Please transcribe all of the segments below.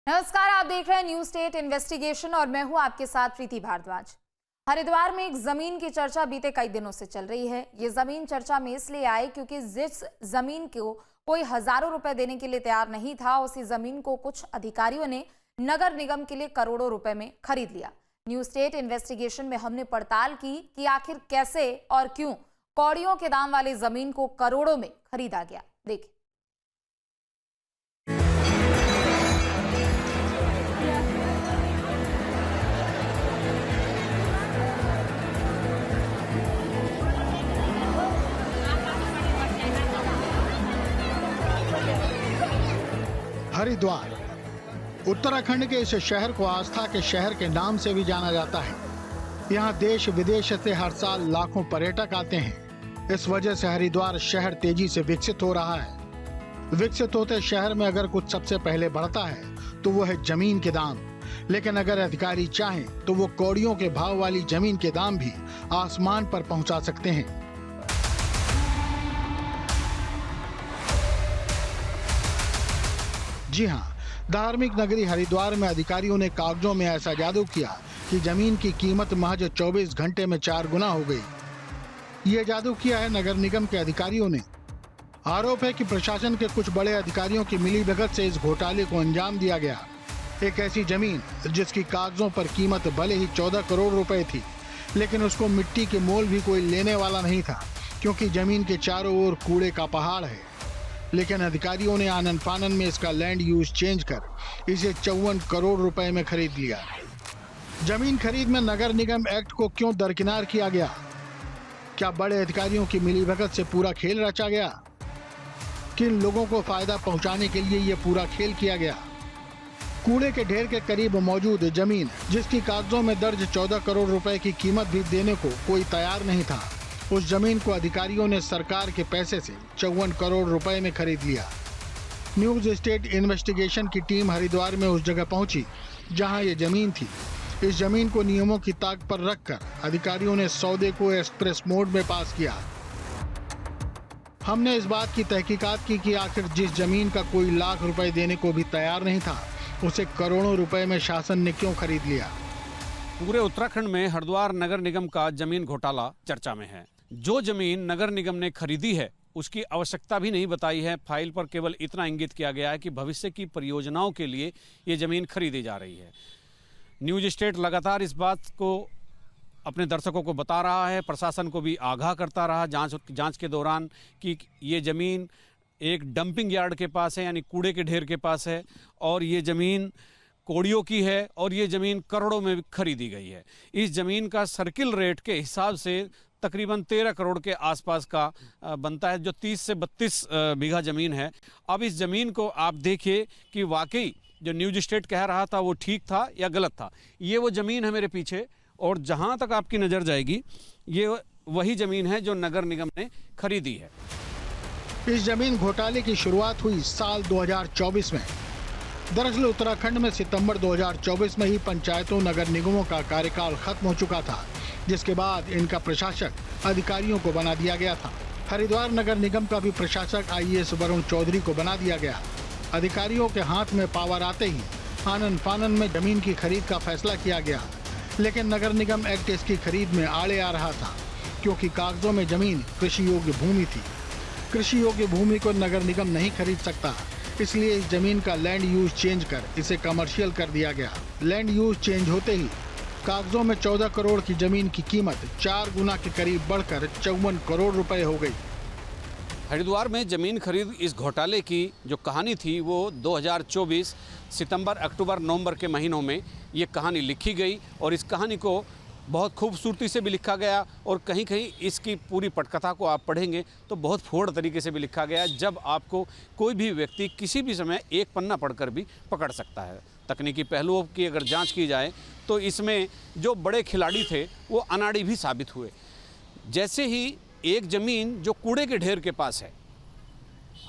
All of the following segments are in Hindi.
नमस्कार, आप देख रहे हैं न्यूज स्टेट इन्वेस्टिगेशन और मैं हूं आपके साथ प्रीति भारद्वाज। हरिद्वार में एक जमीन की चर्चा बीते कई दिनों से चल रही है। ये जमीन चर्चा में इसलिए आई क्योंकि जिस जमीन को कोई हजारों रुपए देने के लिए तैयार नहीं था, उसी जमीन को कुछ अधिकारियों ने नगर निगम के लिए करोड़ों रुपए में खरीद लिया। न्यूज स्टेट इन्वेस्टिगेशन में हमने पड़ताल की कि आखिर कैसे और क्यों कौड़ियों के दाम वाली जमीन को करोड़ों में खरीदा गया। देखिए। हरिद्वार उत्तराखंड के इस शहर को आस्था के शहर के नाम से भी जाना जाता है। यहाँ देश विदेश से हर साल लाखों पर्यटक आते हैं। इस वजह से हरिद्वार शहर तेजी से विकसित हो रहा है। विकसित होते शहर में अगर कुछ सबसे पहले बढ़ता है तो वो है जमीन के दाम। लेकिन अगर अधिकारी चाहें तो वो कौड़ियों के भाव वाली जमीन के दाम भी आसमान पर पहुंचा सकते हैं। जी हाँ, धार्मिक नगरी हरिद्वार में अधिकारियों ने कागजों में ऐसा जादू किया कि जमीन की कीमत महज 24 घंटे में 4 गुना हो गई। ये जादू किया है नगर निगम के अधिकारियों ने। आरोप है कि प्रशासन के कुछ बड़े अधिकारियों की मिलीभगत से इस घोटाले को अंजाम दिया गया। एक ऐसी जमीन जिसकी कागजों पर कीमत भले ही 14 करोड़ रुपए थी, लेकिन उसको मिट्टी के मोल भी कोई लेने वाला नहीं था, क्योंकि जमीन के चारों ओर कूड़े का पहाड़ है। लेकिन अधिकारियों ने आनन फानन में इसका लैंड यूज चेंज कर इसे 54 करोड़ रुपए में खरीद लिया। जमीन खरीद में नगर निगम एक्ट को क्यों दरकिनार किया गया? क्या बड़े अधिकारियों की मिलीभगत से पूरा खेल रचा गया? किन लोगों को फायदा पहुंचाने के लिए यह पूरा खेल किया गया? कूड़े के ढेर के करीब मौजूद जमीन, जिसकी कागजों में दर्ज 14 करोड़ रुपए की कीमत भी देने को कोई तैयार नहीं था, उस जमीन को अधिकारियों ने सरकार के पैसे से 54 करोड़ रुपए में खरीद लिया। न्यूज स्टेट इन्वेस्टिगेशन की टीम हरिद्वार में उस जगह पहुंची जहां ये जमीन थी। इस जमीन को नियमों की ताक पर रखकर अधिकारियों ने सौदे को एक्सप्रेस मोड में पास किया। हमने इस बात की तहकीकात की कि आखिर जिस जमीन का कोई लाख रुपए देने को भी तैयार नहीं था, उसे करोड़ों रुपए में शासन ने क्यों खरीद लिया। पूरे उत्तराखंड में हरिद्वार नगर निगम का जमीन घोटाला चर्चा में है। जो जमीन नगर निगम ने खरीदी है उसकी आवश्यकता भी नहीं बताई है। फाइल पर केवल इतना इंगित किया गया है कि भविष्य की परियोजनाओं के लिए ये जमीन खरीदी जा रही है। न्यूज स्टेट लगातार इस बात को अपने दर्शकों को बता रहा है, प्रशासन को भी आगाह करता रहा जांच के दौरान कि ये जमीन एक डंपिंग यार्ड के पास है, यानी कूड़े के ढेर के पास है, और ये जमीन कौड़ियों की है और ये ज़मीन करोड़ों में खरीदी गई है। इस ज़मीन का सर्किल रेट के हिसाब से तकरीबन 13 करोड़ के आसपास का बनता है, जो 30 से 32 बीघा ज़मीन है। अब इस ज़मीन को आप देखिए कि वाकई जो न्यूज स्टेट कह रहा था वो ठीक था या गलत था। ये वो ज़मीन है मेरे पीछे, और जहाँ तक आपकी नज़र जाएगी ये वही ज़मीन है जो नगर निगम ने खरीदी है। इस जमीन घोटाले की शुरुआत हुई साल 2024 में। दरअसल उत्तराखंड में सितंबर 2024 में ही पंचायतों नगर निगमों का कार्यकाल खत्म हो चुका था, जिसके बाद इनका प्रशासक अधिकारियों को बना दिया गया था। हरिद्वार नगर निगम का भी प्रशासक IAS वरुण चौधरी को बना दिया गया। अधिकारियों के हाथ में पावर आते ही आनन फानन में जमीन की खरीद का फैसला किया गया। लेकिन नगर निगम एक्ट इसकी खरीद में आड़े आ रहा था, क्योंकि कागजों में जमीन कृषि योग्य भूमि थी। कृषि योग्य भूमि को नगर निगम नहीं खरीद सकता, इसलिए इस जमीन का लैंड यूज चेंज कर इसे कमर्शियल कर दिया गया। लैंड यूज चेंज होते ही कागजों में 14 करोड़ की जमीन की कीमत 4 गुना के करीब बढ़कर 54 करोड़ रुपए हो गई। हरिद्वार में जमीन खरीद इस घोटाले की जो कहानी थी वो 2024 सितंबर, अक्टूबर, नवंबर के महीनों में ये कहानी लिखी गई, और इस कहानी को बहुत खूबसूरती से भी लिखा गया, और कहीं कहीं इसकी पूरी पटकथा को आप पढ़ेंगे तो बहुत फोड़ तरीके से भी लिखा गया, जब आपको कोई भी व्यक्ति किसी भी समय एक पन्ना पढ़कर भी पकड़ सकता है। तकनीकी पहलुओं की अगर जांच की जाए तो इसमें जो बड़े खिलाड़ी थे वो अनाड़ी भी साबित हुए। जैसे ही एक ज़मीन जो कूड़े के ढेर के पास है,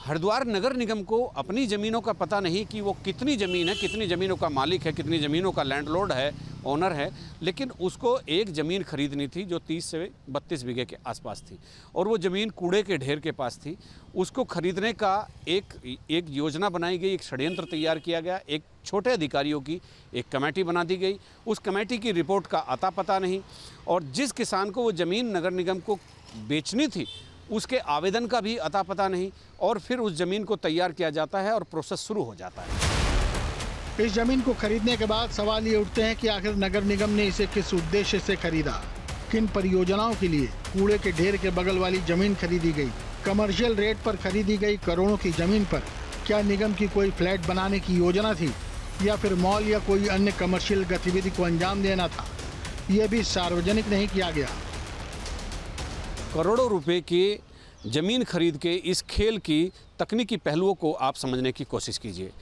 हरिद्वार नगर निगम को अपनी ज़मीनों का पता नहीं कि वो कितनी ज़मीन है, कितनी ज़मीनों का मालिक है, कितनी ज़मीनों का लैंडलॉर्ड है, ओनर है, लेकिन उसको एक ज़मीन खरीदनी थी जो 30 से 32 बीघे के आसपास थी और वो ज़मीन कूड़े के ढेर के पास थी। उसको खरीदने का एक योजना बनाई गई, एक षड्यंत्र तैयार किया गया, एक छोटे अधिकारियों की एक कमेटी बना दी गई। उस कमेटी की रिपोर्ट का अता पता नहीं और जिस किसान को वो ज़मीन नगर निगम को बेचनी थी उसके आवेदन का भी अता पता नहीं और फिर उस ज़मीन को तैयार किया जाता है और प्रोसेस शुरू हो जाता है। इस जमीन को खरीदने के बाद सवाल ये उठते हैं कि आखिर नगर निगम ने इसे किस उद्देश्य से खरीदा, किन परियोजनाओं के लिए कूड़े के ढेर के बगल वाली जमीन खरीदी गई, कमर्शियल रेट पर खरीदी गई करोड़ों की जमीन पर क्या निगम की कोई फ्लैट बनाने की योजना थी या फिर मॉल या कोई अन्य कमर्शियल गतिविधि को अंजाम देना था, ये भी सार्वजनिक नहीं किया गया। करोड़ों रुपए की ज़मीन खरीद के इस खेल की तकनीकी पहलुओं को आप समझने की कोशिश कीजिए।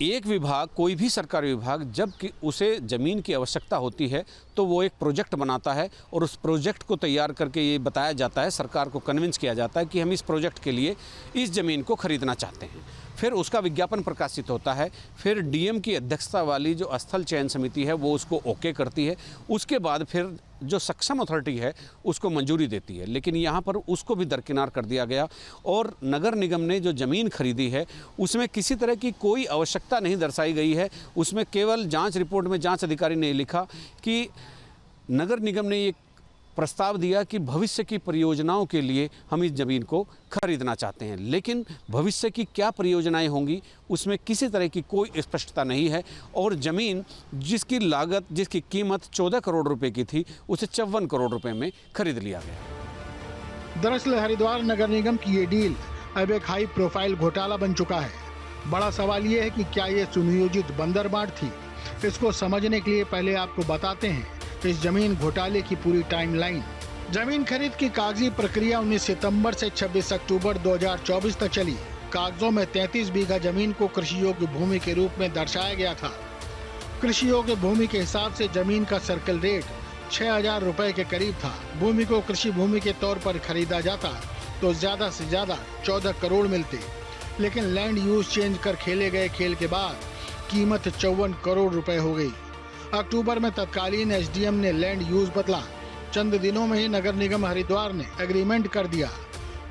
एक विभाग, कोई भी सरकारी विभाग, जब कि उसे ज़मीन की आवश्यकता होती है तो वो एक प्रोजेक्ट बनाता है और उस प्रोजेक्ट को तैयार करके ये बताया जाता है, सरकार को कन्विंस किया जाता है कि हम इस प्रोजेक्ट के लिए इस ज़मीन को खरीदना चाहते हैं। फिर उसका विज्ञापन प्रकाशित होता है, फिर डीएम की अध्यक्षता वाली जो स्थल चयन समिति है वो उसको ओके करती है, उसके बाद फिर जो सक्षम अथॉरिटी है उसको मंजूरी देती है। लेकिन यहाँ पर उसको भी दरकिनार कर दिया गया और नगर निगम ने जो ज़मीन खरीदी है उसमें किसी तरह की कोई आवश्यकता नहीं दर्शाई गई है। उसमें केवल जांच रिपोर्ट में जांच अधिकारी ने लिखा कि नगर निगम ने ये प्रस्ताव दिया कि भविष्य की परियोजनाओं के लिए हम इस ज़मीन को खरीदना चाहते हैं, लेकिन भविष्य की क्या परियोजनाएं होंगी उसमें किसी तरह की कोई स्पष्टता नहीं है और ज़मीन जिसकी लागत, जिसकी कीमत 14 करोड़ रुपए की थी उसे 54 करोड़ रुपए में खरीद लिया गया। दरअसल हरिद्वार नगर निगम की ये डील अब एक हाई प्रोफाइल घोटाला बन चुका है। बड़ा सवाल ये है कि क्या ये सुनियोजित बंदरबाट थी। इसको समझने के लिए पहले आपको बताते हैं इस जमीन घोटाले की पूरी टाइमलाइन। जमीन खरीद की कागजी प्रक्रिया 19 सितंबर से 26 अक्टूबर 2024 तक चली। कागजों में 33 बीघा जमीन को कृषि योग्य भूमि के रूप में दर्शाया गया था। कृषि योग्य भूमि के हिसाब से जमीन का सर्कल रेट 6,000 रुपए के करीब था। भूमि को कृषि भूमि के तौर पर खरीदा जाता तो ज्यादा से ज्यादा 14 करोड़ मिलते, लेकिन लैंड यूज चेंज कर खेले गए खेल के बाद कीमत 54 करोड़ रुपए हो गई। अक्टूबर में तत्कालीन एसडीएम ने लैंड यूज बदला। चंद दिनों में ही नगर निगम हरिद्वार ने एग्रीमेंट कर दिया।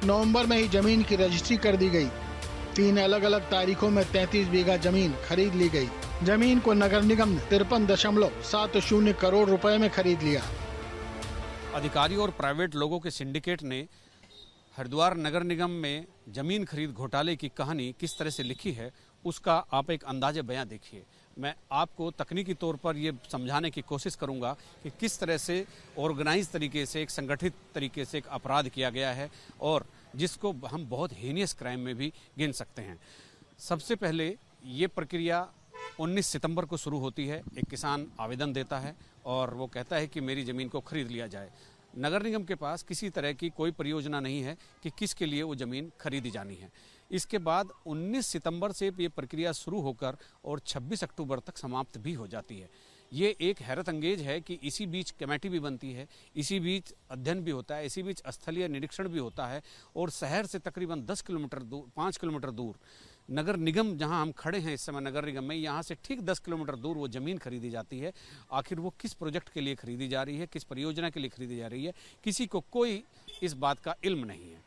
नवंबर में ही जमीन की रजिस्ट्री कर दी गई। 3 अलग अलग तारीखों में 33 बीघा जमीन खरीद ली गई। जमीन को नगर निगम ने 53.70 करोड़ रुपए में खरीद लिया। अधिकारियों और प्राइवेट लोगों के सिंडिकेट ने हरिद्वार नगर निगम में जमीन खरीद घोटाले की कहानी किस तरह से लिखी है उसका आप एक अंदाजे बयां देखिए। मैं आपको तकनीकी तौर पर ये समझाने की कोशिश करूंगा कि किस तरह से ऑर्गेनाइज तरीके से, एक संगठित तरीके से एक अपराध किया गया है और जिसको हम बहुत हीनियस क्राइम में भी गिन सकते हैं। सबसे पहले ये प्रक्रिया 19 सितंबर को शुरू होती है। एक किसान आवेदन देता है और वो कहता है कि मेरी ज़मीन को खरीद लिया जाए। नगर निगम के पास किसी तरह की कोई परियोजना नहीं है कि किसके लिए वो ज़मीन खरीदी जानी है। इसके बाद 19 सितंबर से ये प्रक्रिया शुरू होकर और 26 अक्टूबर तक समाप्त भी हो जाती है। ये एक हैरत अंगेज है कि इसी बीच कमेटी भी बनती है, इसी बीच अध्ययन भी होता है, इसी बीच स्थलीय निरीक्षण भी होता है और शहर से तकरीबन 10 किलोमीटर दूर, 5 किलोमीटर दूर नगर निगम, जहां हम खड़े हैं इस समय नगर निगम में, यहाँ से ठीक 10 किलोमीटर दूर वो ज़मीन खरीदी जाती है। आखिर वो किस प्रोजेक्ट के लिए खरीदी जा रही है, किस परियोजना के लिए खरीदी जा रही है, किसी को कोई इस बात का इल्म नहीं है।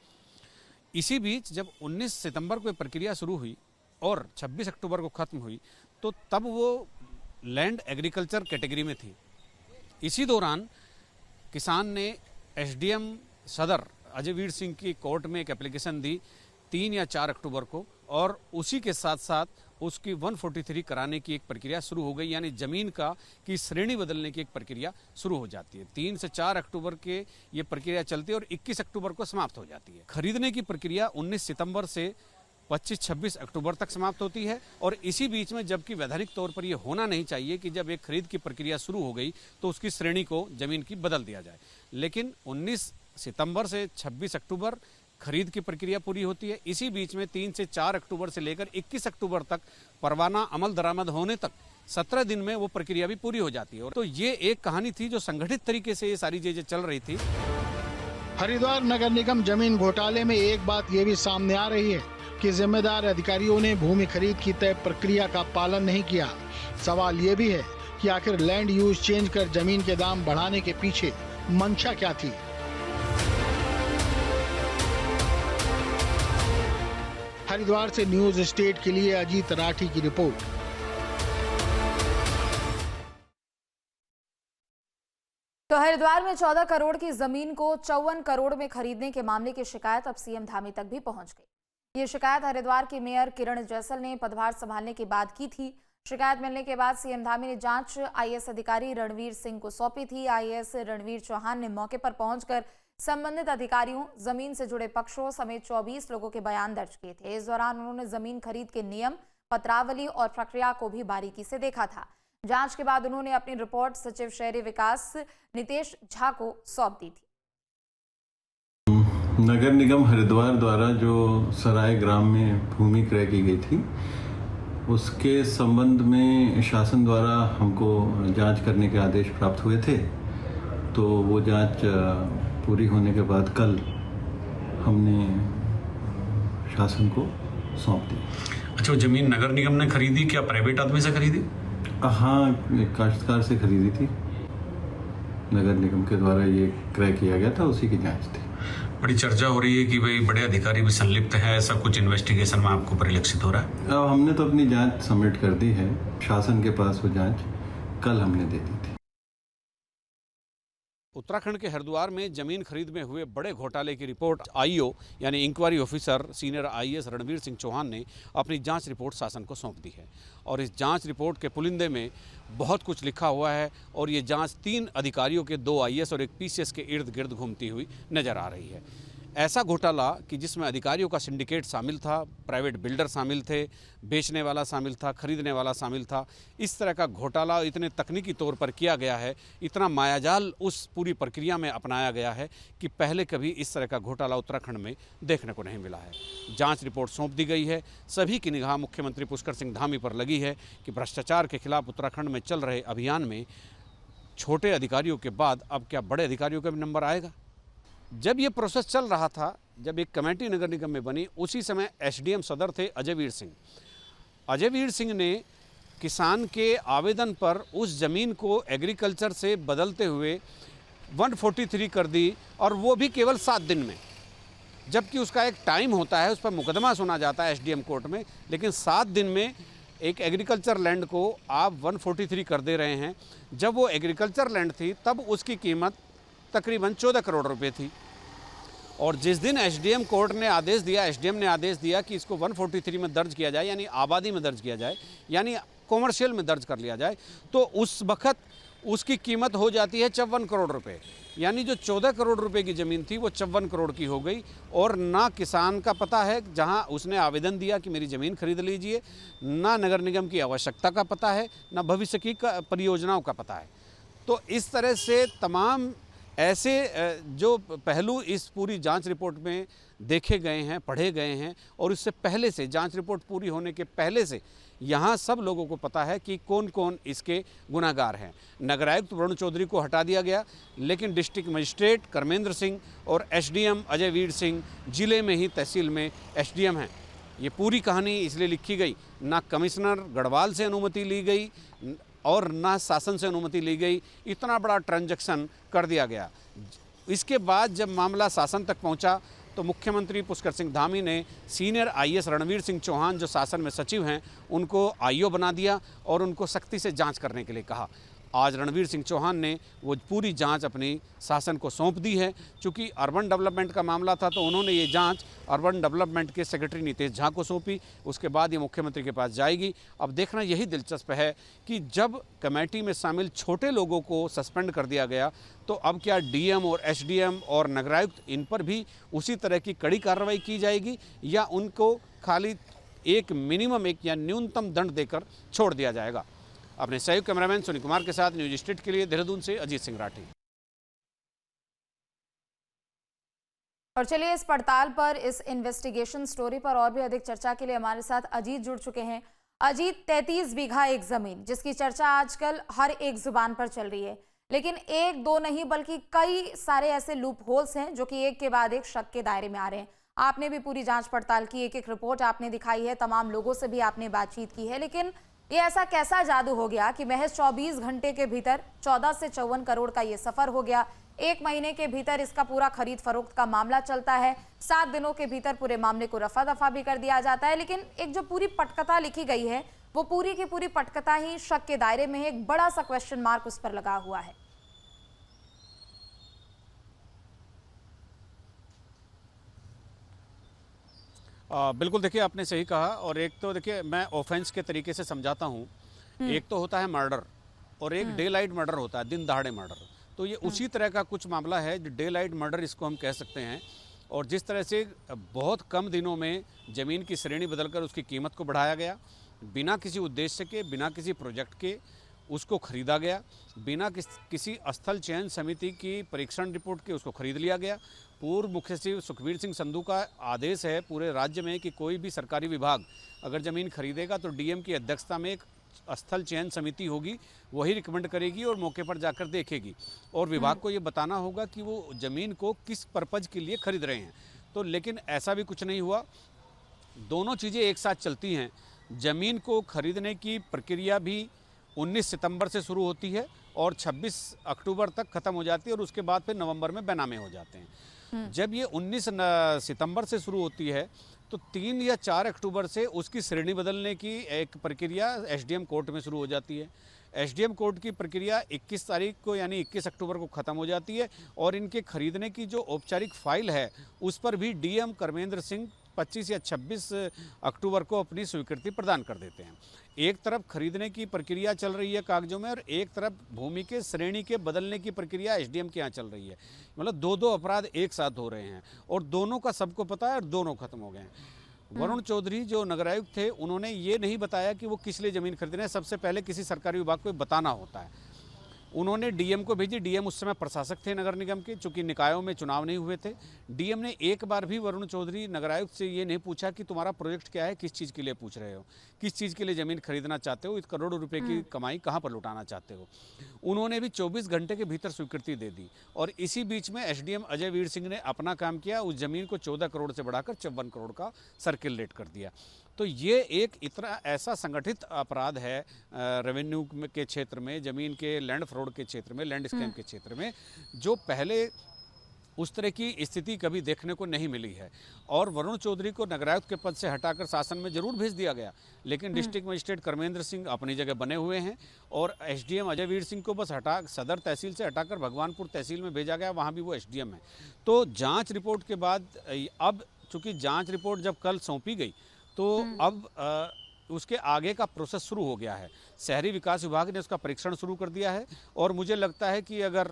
इसी बीच जब 19 सितंबर को प्रक्रिया शुरू हुई और 26 अक्टूबर को ख़त्म हुई तो तब वो लैंड एग्रीकल्चर कैटेगरी में थी। इसी दौरान किसान ने एसडीएम सदर अजयवीर सिंह की कोर्ट में एक एप्लीकेशन दी 3 या 4 अक्टूबर को और उसी के साथ साथ उसकी 143 कराने की एक प्रक्रिया शुरू हो गई, यानी ज़मीन की श्रेणी बदलने की एक प्रक्रिया शुरू हो जाती है। 3 से 4 अक्टूबर के ये प्रक्रिया चलती है और 21 अक्टूबर को समाप्त हो जाती है। खरीदने की प्रक्रिया 19 सितंबर से 25-26 अक्टूबर तक समाप्त होती है और इसी बीच में, जबकि वैधानिक तौर पर यह होना नहीं चाहिए कि जब एक खरीद की प्रक्रिया शुरू हो गई तो उसकी श्रेणी को ज़मीन की बदल दिया जाए, लेकिन 19 सितंबर से 26 अक्टूबर खरीद की प्रक्रिया पूरी होती है। इसी बीच में 3 से 4 अक्टूबर से लेकर 21 अक्टूबर तक परवाना अमल दरामद होने तक 17 दिन में वो प्रक्रिया भी पूरी हो जाती है। तो ये एक कहानी थी जो संगठित तरीके से ये सारी चीजें चल रही थी। हरिद्वार नगर निगम जमीन घोटाले में एक बात ये भी सामने आ रही है कि जिम्मेदार अधिकारियों ने भूमि खरीद की तय प्रक्रिया का पालन नहीं किया। सवाल ये भी है कि आखिर लैंड यूज चेंज कर जमीन के दाम बढ़ाने के पीछे मंशा क्या थी। हरिद्वार से न्यूज स्टेट के लिए अजीत राठी की रिपोर्ट। तो हरिद्वार में 14 करोड़ की जमीन को 54 करोड़ में खरीदने के मामले की शिकायत अब सीएम धामी तक भी पहुंच गई। ये शिकायत हरिद्वार के मेयर किरण जैसल ने पदभार संभालने के बाद की थी। शिकायत मिलने के बाद सीएम धामी ने जांच आईएएस अधिकारी रणवीर सिंह को सौंपी थी। आईएएस रणवीर चौहान ने मौके पर पहुंचकर संबंधित अधिकारियों, जमीन से जुड़े पक्षों समेत 24 लोगों के बयान दर्ज किए थे। इस दौरान उन्होंने जमीन खरीद के नियम, पत्रावली और प्रक्रिया को भी बारीकी से देखा था। जांच के बाद उन्होंने अपनी रिपोर्ट सचिव शहरी विकास नितेश झा को सौंप दी थी। नगर निगम हरिद्वार द्वारा जो सराय ग्राम में भूमि क्रय की गई थी, उसके संबंध में शासन द्वारा हमको जांच करने के आदेश प्राप्त हुए थे। तो वो जांच पूरी होने के बाद कल हमने शासन को सौंप दी। अच्छा, वो जमीन नगर निगम ने खरीदी, क्या प्राइवेट आदमी से खरीदी? हाँ, एक काश्तकार से खरीदी थी। नगर निगम के द्वारा ये क्रय किया गया था, उसी की जांच थी। बड़ी चर्चा हो रही है कि भाई बड़े अधिकारी भी संलिप्त है, ऐसा कुछ इन्वेस्टिगेशन में आपको परिलक्षित हो रहा है? अब हमने तो अपनी जांच सबमिट कर दी है शासन के पास। वो जांच कल हमने दे दी थी। उत्तराखंड के हरिद्वार में जमीन खरीद में हुए बड़े घोटाले की रिपोर्ट आईओ यानी inquiry officer senior IAS Ranveer Singh Chauhan ने अपनी जांच रिपोर्ट शासन को सौंप दी है। और इस जांच रिपोर्ट के पुलिंदे में बहुत कुछ लिखा हुआ है और ये जांच 3 अधिकारियों के 2 आईएएस और 1 पीसीएस के इर्द गिर्द घूमती हुई नजर आ रही है। ऐसा घोटाला कि जिसमें अधिकारियों का सिंडिकेट शामिल था, प्राइवेट बिल्डर शामिल थे, बेचने वाला शामिल था, खरीदने वाला शामिल था। इस तरह का घोटाला इतने तकनीकी तौर पर किया गया है, इतना मायाजाल उस पूरी प्रक्रिया में अपनाया गया है कि पहले कभी इस तरह का घोटाला उत्तराखंड में देखने को नहीं मिला है। जांच रिपोर्ट सौंप दी गई है। सभी की निगाह मुख्यमंत्री पुष्कर सिंह धामी पर लगी है कि भ्रष्टाचार के खिलाफ उत्तराखंड में चल रहे अभियान में छोटे अधिकारियों के बाद अब क्या बड़े अधिकारियों का भी नंबर आएगा। जब ये प्रोसेस चल रहा था, जब एक कमेटी नगर निगम में बनी, उसी समय एसडीएम सदर थे अजय वीर सिंह। अजय वीर सिंह ने किसान के आवेदन पर उस ज़मीन को एग्रीकल्चर से बदलते हुए 143 कर दी, और वो भी केवल 7 दिन में, जबकि उसका एक टाइम होता है, उस पर मुकदमा सुना जाता है एसडीएम कोर्ट में। लेकिन 7 दिन में एक एग्रीकल्चर लैंड को आप 143 कर दे रहे हैं। जब वो एग्रीकल्चर लैंड थी तब उसकी कीमत तकरीबन 14 करोड़ रुपए थी। और जिस दिन एसडीएम कोर्ट ने आदेश दिया, एसडीएम ने आदेश दिया कि इसको 143 में दर्ज किया जाए, यानी आबादी में दर्ज किया जाए, यानी कॉमर्शियल में दर्ज कर लिया जाए, तो उस वक्त उसकी कीमत हो जाती है 54 करोड़ रुपए। यानी जो 14 करोड़ रुपए की ज़मीन थी वो 54 करोड़ की हो गई। और ना किसान का पता है जहां उसने आवेदन दिया कि मेरी ज़मीन खरीद लीजिए, ना नगर निगम की आवश्यकता का पता है, ना भविष्य की परियोजनाओं का पता है। तो इस तरह से तमाम ऐसे जो पहलू इस पूरी जांच रिपोर्ट में देखे गए हैं, पढ़े गए हैं, और इससे पहले से, जांच रिपोर्ट पूरी होने के पहले से यहाँ सब लोगों को पता है कि कौन कौन इसके गुनाहगार हैं। नगर आयुक्त वरुण चौधरी को हटा दिया गया, लेकिन डिस्ट्रिक्ट मजिस्ट्रेट कर्मेंद्र सिंह और एसडीएम अजय वीर सिंह जिले में ही तहसील में एसडीएम हैं। ये पूरी कहानी इसलिए लिखी गई, ना कमिश्नर गढ़वाल से अनुमति ली गई और ना शासन से अनुमति ली गई। इतना बड़ा ट्रांजैक्शन कर दिया गया। इसके बाद जब मामला शासन तक पहुंचा तो मुख्यमंत्री पुष्कर सिंह धामी ने सीनियर आईएएस रणवीर सिंह चौहान, जो शासन में सचिव हैं, उनको आईओ बना दिया और उनको सख्ती से जांच करने के लिए कहा। आज रणवीर सिंह चौहान ने वो पूरी जांच अपनी शासन को सौंप दी है। चूँकि अर्बन डेवलपमेंट का मामला था तो उन्होंने ये जांच अर्बन डेवलपमेंट के सेक्रेटरी नितेश झा को सौंपी। उसके बाद ये मुख्यमंत्री के पास जाएगी। अब देखना यही दिलचस्प है कि जब कमेटी में शामिल छोटे लोगों को सस्पेंड कर दिया गया तो अब क्या डीएम और एसडीएम और नगरायुक्त, इन पर भी उसी तरह की कड़ी कार्रवाई की जाएगी, या उनको खाली एक मिनिमम, एक या न्यूनतम दंड देकर छोड़ दिया जाएगा। अपने सहयोगी कैमरामैन सुनील कुमार के साथ न्यूज स्टेट के लिए देहरादून से अजीत सिंह राठी। और चलिए इस पड़ताल पर, इस इन्वेस्टिगेशन स्टोरी पर और भी अधिक चर्चा के लिए हमारे साथ अजीत जुड़ चुके हैं। अजीत, 33 बीघा एक जमीन जिसकी चर्चा आजकल हर एक जुबान पर चल रही है, लेकिन एक दो नहीं बल्कि कई सारे ऐसे लूप होल्स हैं जो कि एक के बाद एक शक के दायरे में आ रहे हैं। आपने भी पूरी जांच पड़ताल की, एक एक रिपोर्ट आपने दिखाई है, तमाम लोगों से भी आपने बातचीत की है, लेकिन ये ऐसा कैसा जादू हो गया कि महज 24 घंटे के भीतर 14 से 54 करोड़ का ये सफर हो गया। एक महीने के भीतर इसका पूरा खरीद फरोख्त का मामला चलता है, 7 दिनों के भीतर पूरे मामले को रफा दफा भी कर दिया जाता है। लेकिन एक जो पूरी पटकथा लिखी गई है, वो पूरी की पूरी पटकथा ही शक के दायरे में है, एक बड़ा सा क्वेश्चन मार्क उस पर लगा हुआ है। बिल्कुल, देखिए आपने सही कहा। और एक तो देखिए मैं ऑफेंस के तरीके से समझाता हूँ। एक तो होता है मर्डर और एक डे लाइट मर्डर होता है, दिन दहाड़े मर्डर। तो ये उसी तरह का कुछ मामला है, डे लाइट मर्डर इसको हम कह सकते हैं। और जिस तरह से बहुत कम दिनों में ज़मीन की श्रेणी बदलकर उसकी कीमत को बढ़ाया गया, बिना किसी उद्देश्य के, बिना किसी प्रोजेक्ट के उसको खरीदा गया, बिना किसी स्थल चयन समिति की परीक्षण रिपोर्ट के उसको खरीद लिया गया। पूर्व मुख्य सचिव सुखबीर सिंह संधू का आदेश है पूरे राज्य में कि कोई भी सरकारी विभाग अगर ज़मीन खरीदेगा तो डीएम की अध्यक्षता में एक स्थल चयन समिति होगी, वही रिकमेंड करेगी और मौके पर जाकर देखेगी और विभाग को ये बताना होगा कि वो ज़मीन को किस पर्पज़ के लिए खरीद रहे हैं। तो लेकिन ऐसा भी कुछ नहीं हुआ, दोनों चीज़ें एक साथ चलती हैं। ज़मीन को खरीदने की प्रक्रिया भी 19 सितंबर से शुरू होती है और 26 अक्टूबर तक ख़त्म हो जाती है और उसके बाद फिर नवंबर में बैनामे हो जाते हैं। जब ये 19 सितंबर से शुरू होती है तो 3 या 4 अक्टूबर से उसकी श्रेणी बदलने की एक प्रक्रिया एसडीएम कोर्ट में शुरू हो जाती है। एसडीएम कोर्ट की प्रक्रिया 21 तारीख को यानी 21 अक्टूबर को ख़त्म हो जाती है और इनके खरीदने की जो औपचारिक फाइल है उस पर भी डीएम कर्मेंद्र सिंह 25 या 26 अक्टूबर को अपनी स्वीकृति प्रदान कर देते हैं। एक तरफ खरीदने की प्रक्रिया चल रही है कागजों में और एक तरफ भूमि के श्रेणी के बदलने की प्रक्रिया एसडीएम के यहाँ चल रही है। मतलब दो अपराध एक साथ हो रहे हैं और दोनों का सबको पता है और दोनों खत्म हो गए हैं। वरुण चौधरी जो नगर आयुक्त थे उन्होंने ये नहीं बताया कि वो किस लिए ज़मीन खरीद रहे हैं। सबसे पहले किसी सरकारी विभाग को बताना होता है। उन्होंने डीएम को भेजी, डीएम उस समय प्रशासक थे नगर निगम के, चूंकि निकायों में चुनाव नहीं हुए थे। डीएम ने एक बार भी वरुण चौधरी नगर आयुक्त से ये नहीं पूछा कि तुम्हारा प्रोजेक्ट क्या है, किस चीज़ के लिए पूछ रहे हो, किस चीज़ के लिए ज़मीन खरीदना चाहते हो, इस करोड़ों रुपए की कमाई कहाँ पर लुटाना चाहते हो। उन्होंने भी 24 घंटे के भीतर स्वीकृति दे दी और इसी बीच में एसडीएम अजय वीर सिंह ने अपना काम किया, उस ज़मीन को 14 करोड़ से बढ़ाकर 54 करोड़ का सर्किल रेट कर दिया। तो ये एक इतना ऐसा संगठित अपराध है रेवेन्यू के क्षेत्र में, ज़मीन के लैंड फ्रॉड के क्षेत्र में, लैंड स्कैम के क्षेत्र में, जो पहले उस तरह की स्थिति कभी देखने को नहीं मिली है। और वरुण चौधरी को नगरायुक्त के पद से हटाकर शासन में जरूर भेज दिया गया, लेकिन डिस्ट्रिक्ट मजिस्ट्रेट कर्मेंद्र सिंह अपनी जगह बने हुए हैं और एसडीएम अजय वीर सिंह को बस सदर तहसील से हटाकर भगवानपुर तहसील में भेजा गया, वहाँ भी वो एसडीएम है। तो जाँच रिपोर्ट के बाद अब चूँकि जाँच रिपोर्ट जब कल सौंपी गई तो अब उसके आगे का प्रोसेस शुरू हो गया है। शहरी विकास विभाग ने उसका परीक्षण शुरू कर दिया है और मुझे लगता है कि अगर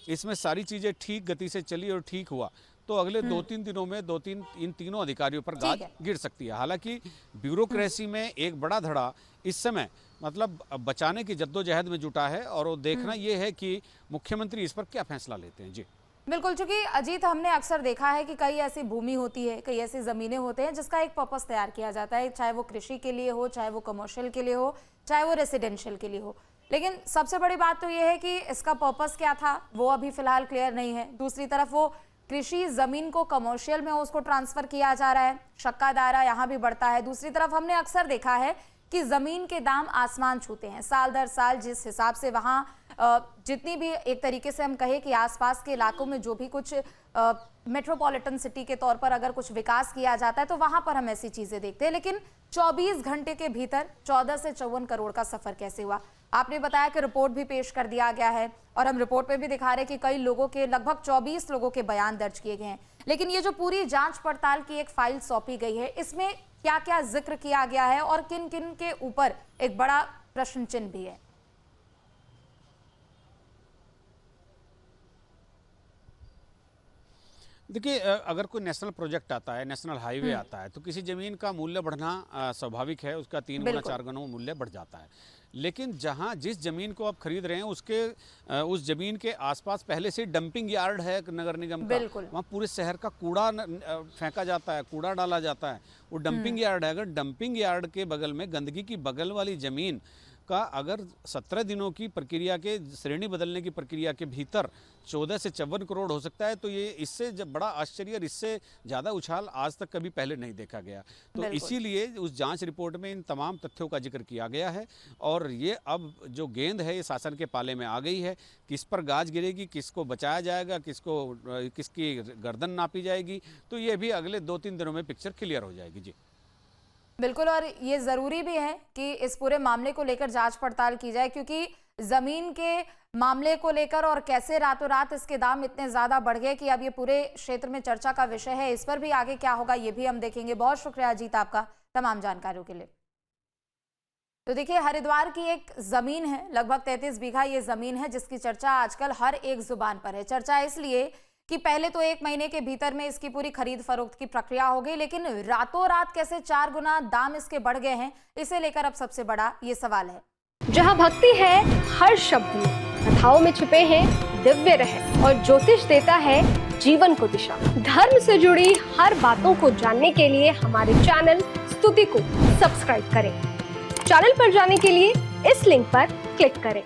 इसमें सारी चीज़ें ठीक गति से चली और ठीक हुआ तो अगले 2-3 दिनों में इन तीनों अधिकारियों पर गाज गिर सकती है। हालांकि ब्यूरोक्रेसी में एक बड़ा धड़ा इस समय मतलब बचाने की जद्दोजहद में जुटा है और वो देखना ये है कि मुख्यमंत्री इस पर क्या फैसला लेते हैं। जी बिल्कुल, चूंकि अजीत हमने अक्सर देखा है कि कई ऐसी भूमि होती है, कई ऐसी ज़मीनें होते हैं जिसका एक पर्पस तैयार किया जाता है, चाहे वो कृषि के लिए हो, चाहे वो कमर्शियल के लिए हो, चाहे वो रेसिडेंशियल के लिए हो। लेकिन सबसे बड़ी बात तो ये है कि इसका पर्पस क्या था वो अभी फिलहाल क्लियर नहीं है। दूसरी तरफ वो कृषि ज़मीन को कमर्शियल में उसको ट्रांसफ़र किया जा रहा है, शक का दायरा यहाँ भी बढ़ता है। दूसरी तरफ हमने अक्सर देखा है कि ज़मीन के दाम आसमान छूते हैं साल दर साल, जिस हिसाब से वहाँ जितनी भी एक तरीके से हम कहें कि आसपास के इलाकों में जो भी कुछ मेट्रोपॉलिटन सिटी के तौर पर अगर कुछ विकास किया जाता है तो वहाँ पर हम ऐसी चीज़ें देखते हैं। लेकिन 24 घंटे के भीतर 14 से 54 करोड़ का सफ़र कैसे हुआ? आपने बताया कि रिपोर्ट भी पेश कर दिया गया है और हम रिपोर्ट में भी दिखा रहे हैं कि कई लोगों के, लगभग 24 लोगों के बयान दर्ज किए गए हैं। लेकिन ये जो पूरी जांच पड़ताल की एक फाइल सौंपी गई है, इसमें क्या क्या जिक्र किया गया है और किन किन के ऊपर एक बड़ा प्रश्न चिन्ह भी है? देखिए, अगर कोई नेशनल प्रोजेक्ट आता है, नेशनल हाईवे आता है, तो किसी ज़मीन का मूल्य बढ़ना स्वाभाविक है, उसका 3 गुना 4 गुना मूल्य बढ़ जाता है। लेकिन जहाँ जिस ज़मीन को आप खरीद रहे हैं उसके उस ज़मीन के आसपास पहले से डंपिंग यार्ड है नगर निगम का, वहाँ पूरे शहर का कूड़ा फेंका जाता है, कूड़ा डाला जाता है, वो डंपिंग यार्ड है। अगर डंपिंग यार्ड के बगल में गंदगी की बगल वाली ज़मीन आपका अगर 17 दिनों की प्रक्रिया के श्रेणी बदलने की प्रक्रिया के भीतर 14 से 54 करोड़ हो सकता है, तो ये इससे जब बड़ा आश्चर्य और इससे ज़्यादा उछाल आज तक कभी पहले नहीं देखा गया। तो इसीलिए उस जांच रिपोर्ट में इन तमाम तथ्यों का जिक्र किया गया है और ये अब जो गेंद है ये शासन के पाले में आ गई है। किस पर गाज गिरेगी, किसको बचाया जाएगा, किसकी गर्दन नापी जाएगी, तो ये भी अगले 2-3 दिनों में पिक्चर क्लियर हो जाएगी। जी बिल्कुल, और ये ज़रूरी भी है कि इस पूरे मामले को लेकर जांच पड़ताल की जाए, क्योंकि ज़मीन के मामले को लेकर और कैसे रातों रात इसके दाम इतने ज़्यादा बढ़ गए कि अब ये पूरे क्षेत्र में चर्चा का विषय है। इस पर भी आगे क्या होगा ये भी हम देखेंगे। बहुत शुक्रिया अजीत आपका तमाम जानकारियों के लिए। तो देखिए, हरिद्वार की एक ज़मीन है, लगभग 33 बीघा ये ज़मीन है, जिसकी चर्चा आजकल हर एक जुबान पर है। चर्चा इसलिए कि पहले तो 1 महीने के भीतर में इसकी पूरी खरीद फरोख्त की प्रक्रिया हो गई, लेकिन रातों रात कैसे 4 गुना दाम इसके बढ़ गए हैं, इसे लेकर अब सबसे बड़ा ये सवाल है। जहां भक्ति है हर शब्द में, कथाओं में छुपे हैं दिव्य रहस्य और ज्योतिष देता है जीवन को दिशा। धर्म से जुड़ी हर बातों को जानने के लिए हमारे चैनल स्तुति को सब्सक्राइब करें। चैनल पर जाने के लिए इस लिंक पर क्लिक करें।